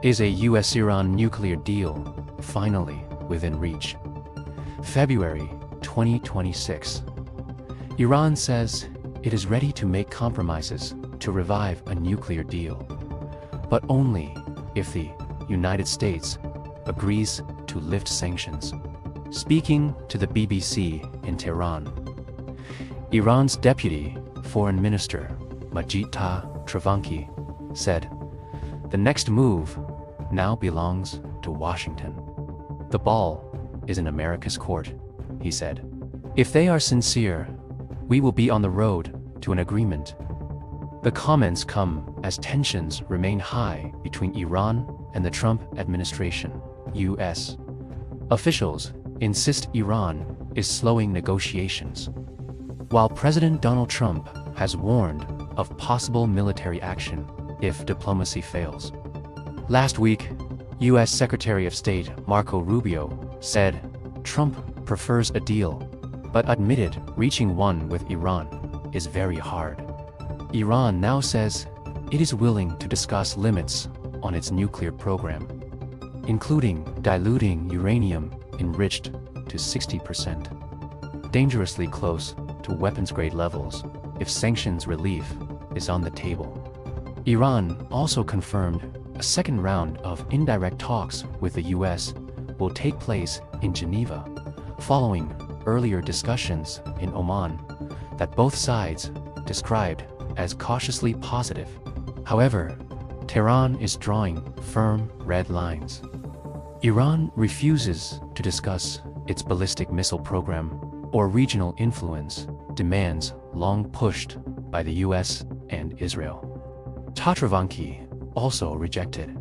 Is a US-Iran nuclear deal finally within reach? February 2026. Iran says it is ready to make compromises to revive a nuclear deal, but only if the United States agrees to lift sanctions. Speaking to the BBC in Tehran, Iran's Deputy Foreign Minister Majid Travanki said, "The next move now belongs to Washington. The ball is in America's court," he said. "If they are sincere, we will be on the road to an agreement." The comments come as tensions remain high between Iran and the Trump administration. US officials insist Iran is slowing negotiations, while President Donald Trump has warned of possible military action if diplomacy fails. Last week, US Secretary of State Marco Rubio said Trump prefers a deal, but admitted reaching one with Iran is very hard. Iran now says it is willing to discuss limits on its nuclear program, including diluting uranium enriched to 60%, dangerously close to weapons-grade levels if sanctions relief is on the table. Iran also confirmed a second round of indirect talks with the US will take place in Geneva, following earlier discussions in Oman that both sides described as cautiously positive. However, Tehran is drawing firm red lines. Iran refuses to discuss its ballistic missile program or regional influence demands long pushed by the US and Israel. Travanki also rejected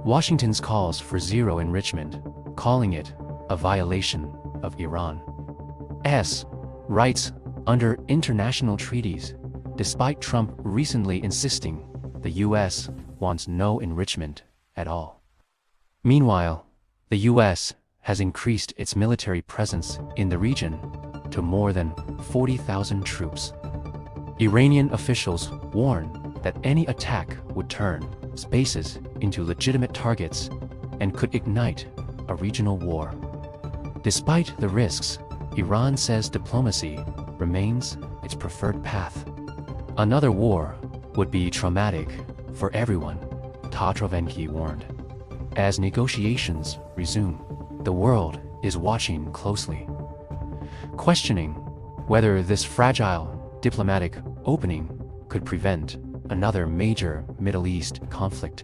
Washington's calls for zero enrichment, calling it a violation of Iran's rights under international treaties, despite Trump recently insisting the US wants no enrichment at all. Meanwhile, the US has increased its military presence in the region to more than 40,000 troops. Iranian officials warn that any attack would turn spaces into legitimate targets and could ignite a regional war. Despite the risks, Iran says diplomacy remains its preferred path. Another war would be traumatic for everyone, Travanki warned. As negotiations resume, the world is watching closely, questioning whether this fragile diplomatic opening could prevent another major Middle East conflict.